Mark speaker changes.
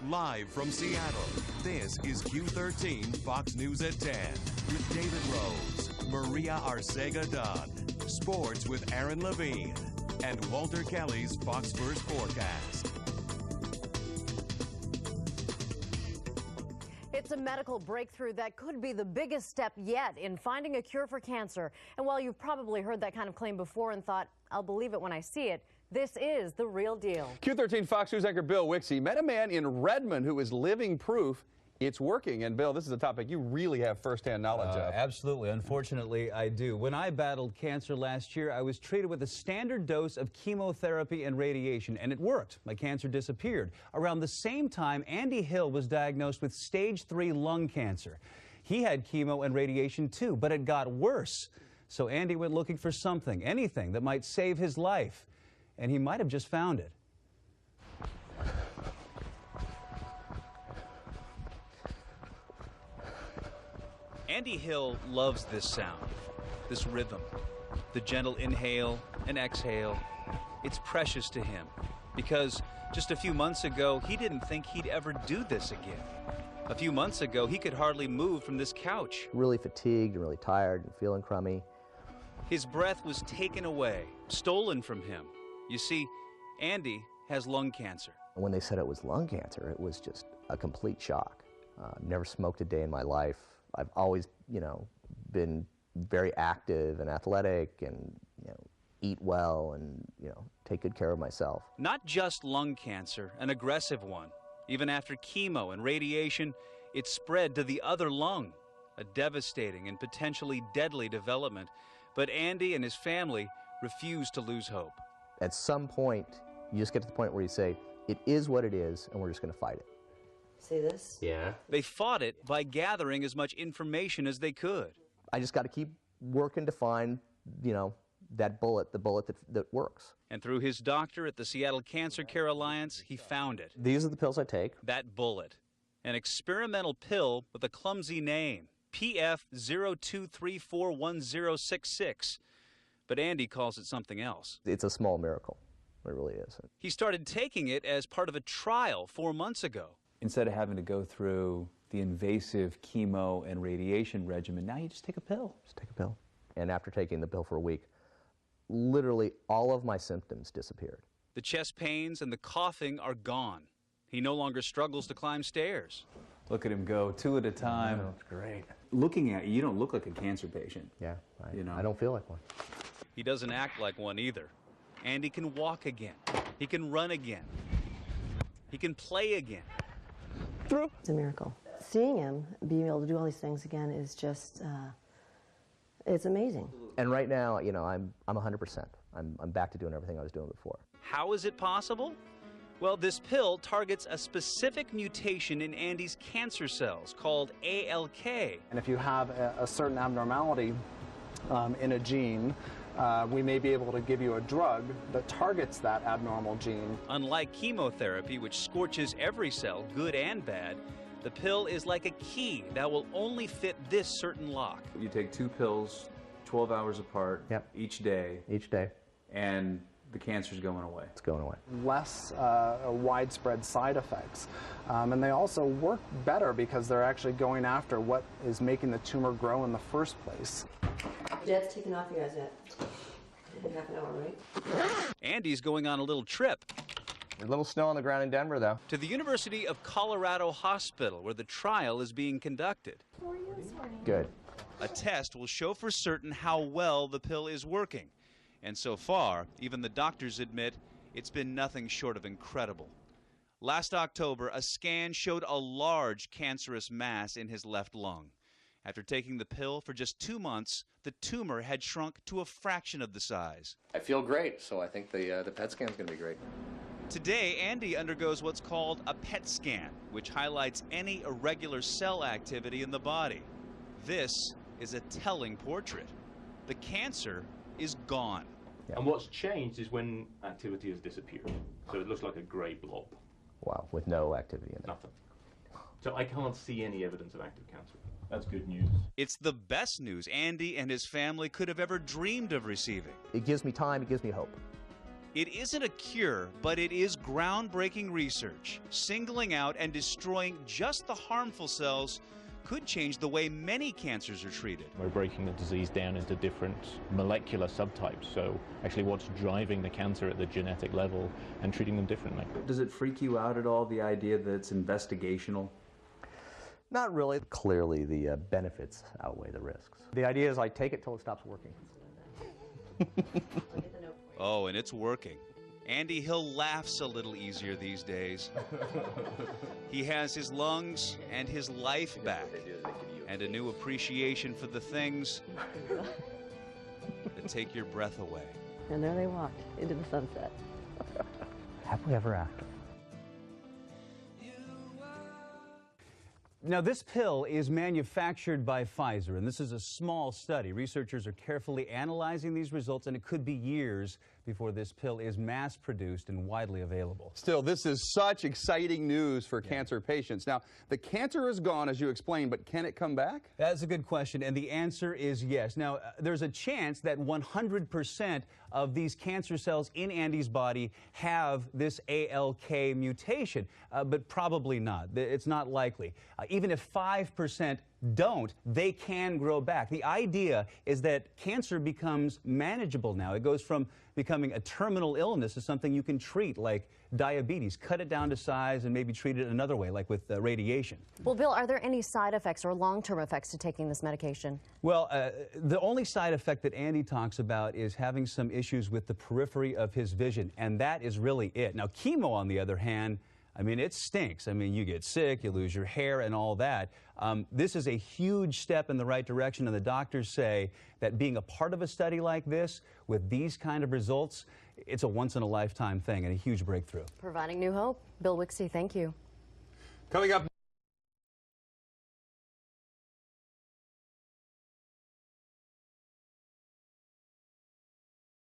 Speaker 1: Live from Seattle, this is Q13 Fox News at 10 with David Rose, Maria Arcega-Dunn, Sports with Aaron Levine, and Walter Kelly's Fox First Forecast.
Speaker 2: It's a medical breakthrough that could be the biggest step yet in finding a cure for cancer. And while you've probably heard that kind of claim before and thought, I'll believe it when I see it, this is the real deal.
Speaker 3: Q13 Fox News anchor Bill Wixie met a man in Redmond who is living proof it's working. And Bill, this is a topic you really have firsthand knowledge of.
Speaker 4: Absolutely. Unfortunately, I do. When I battled cancer last year, I was treated with a standard dose of chemotherapy and radiation, and it worked. My cancer disappeared. Around the same time, Andy Hill was diagnosed with stage 3 lung cancer. He had chemo and radiation too, but it got worse. So Andy went looking for something, anything that might save his life. And he might have just found it. Andy Hill loves this sound, this rhythm, the gentle inhale and exhale. It's precious to him because just a few months ago, he didn't think he'd ever do this again. A few months ago, he could hardly move from this couch.
Speaker 5: Really fatigued and really tired and feeling crummy.
Speaker 4: His breath was taken away, stolen from him. You see, Andy has lung cancer.
Speaker 5: When they said it was lung cancer, it was just a complete shock. Never smoked a day in my life. I've always, been very active and athletic and, eat well and, take good care of myself.
Speaker 4: Not just lung cancer, an aggressive one. Even after chemo and radiation, it spread to the other lung, a devastating and potentially deadly development. But Andy and his family refuse to lose hope.
Speaker 5: At some point, you just get to the point where you say, it is what it is, and we're just going to fight it.
Speaker 6: See this?
Speaker 5: Yeah.
Speaker 4: They fought it by gathering as much information as they could.
Speaker 5: I just got to keep working to find, that bullet, the bullet that works.
Speaker 4: And through his doctor at the Seattle Cancer Care Alliance, he found it.
Speaker 5: These are the pills I take.
Speaker 4: That bullet. An experimental pill with a clumsy name, PF02341066. But Andy calls it something else.
Speaker 5: It's a small miracle. It really is.
Speaker 4: He started taking it as part of a trial 4 months ago.
Speaker 7: Instead of having to go through the invasive chemo and radiation regimen, now you just take a pill.
Speaker 5: Just take a pill. And after taking the pill for a week, literally all of my symptoms disappeared.
Speaker 4: The chest pains and the coughing are gone. He no longer struggles to climb stairs.
Speaker 7: Look at him go, 2 at a time.
Speaker 5: Oh, that's great.
Speaker 7: Looking at you, you don't look like a cancer patient.
Speaker 5: Yeah, I don't feel like one.
Speaker 4: He doesn't act like one either. Andy can walk again. He can run again. He can play again.
Speaker 6: It's a miracle. Seeing him being able to do all these things again is just, it's amazing.
Speaker 5: And right now, I'm 100%. I'm back to doing everything I was doing before.
Speaker 4: How is it possible? Well, this pill targets a specific mutation in Andy's cancer cells called ALK.
Speaker 8: And if you have a certain abnormality in a gene, we may be able to give you a drug that targets that abnormal gene.
Speaker 4: Unlike chemotherapy, which scorches every cell, good and bad, the pill is like a key that will only fit this certain lock.
Speaker 7: You take 2 pills 12 hours apart each day.
Speaker 5: Each day.
Speaker 7: And the cancer's going away.
Speaker 5: It's going away.
Speaker 8: Less widespread side effects. And they also work better because they're actually going after what is making the tumor grow in the first place.
Speaker 6: Dad's taken off you guys yet? In half an hour, right?
Speaker 4: Andy's going on a little trip.
Speaker 5: A little snow on the ground in Denver, though.
Speaker 4: To the University of Colorado Hospital, where the trial is being conducted.
Speaker 6: How are you?
Speaker 5: Good.
Speaker 4: A test will show for certain how well the pill is working. And so far, even the doctors admit it's been nothing short of incredible. Last October, a scan showed a large cancerous mass in his left lung. After taking the pill for just 2 months, the tumor had shrunk to a fraction of the size.
Speaker 5: I feel great, so I think the PET scan's going to be great.
Speaker 4: Today, Andy undergoes what's called a PET scan, which highlights any irregular cell activity in the body. This is a telling portrait. The cancer is gone.
Speaker 9: And what's changed is when activity has disappeared. So it looks like a grey blob.
Speaker 5: Wow, with no activity in it.
Speaker 9: Nothing. So I can't see any evidence of active cancer. That's good news.
Speaker 4: It's the best news Andy and his family could have ever dreamed of receiving.
Speaker 5: It gives me time, it gives me hope.
Speaker 10: It isn't a cure, but it is groundbreaking research. Singling out and destroying just the harmful cells could change the way many cancers are treated.
Speaker 9: We're breaking the disease down into different molecular subtypes, so actually what's driving the cancer at the genetic level and treating them differently.
Speaker 7: Does it freak you out at all, the idea that it's investigational?
Speaker 5: Not really. Clearly, the benefits outweigh the risks. The idea is I take it till it stops working.
Speaker 10: Oh, and it's working. Andy Hill laughs a little easier these days. He has his lungs and his life back, and a new appreciation for the things that take your breath away.
Speaker 6: And there they walked into the sunset.
Speaker 5: Happily ever after.
Speaker 4: Now, this pill is manufactured by Pfizer, and this is a small study. Researchers are carefully analyzing these results, and it could be years before this pill is mass-produced and widely available.
Speaker 3: Still, this is such exciting news for cancer patients. Now, the cancer is gone, as you explained, but can it come back?
Speaker 4: That's a good question, and the answer is yes. Now, there's a chance that 100% of these cancer cells in Andy's body have this ALK mutation, but probably not. It's not likely. Even if 5% don't, they can grow back. The idea is that cancer becomes manageable now. It goes from becoming a terminal illness to something you can treat, like diabetes. Cut it down to size and maybe treat it another way, like with radiation.
Speaker 2: Well, Bill, are there any side effects or long-term effects to taking this medication?
Speaker 4: Well, the only side effect that Andy talks about is having some issues with the periphery of his vision, and that is really it. Now, chemo, on the other hand, I mean, it stinks. I mean, you get sick, you lose your hair and all that. This is a huge step in the right direction, and the doctors say that being a part of a study like this with these kind of results, it's a once-in-a-lifetime thing and a huge breakthrough.
Speaker 2: Providing new hope. Bill Wixie, thank you.
Speaker 3: Coming up.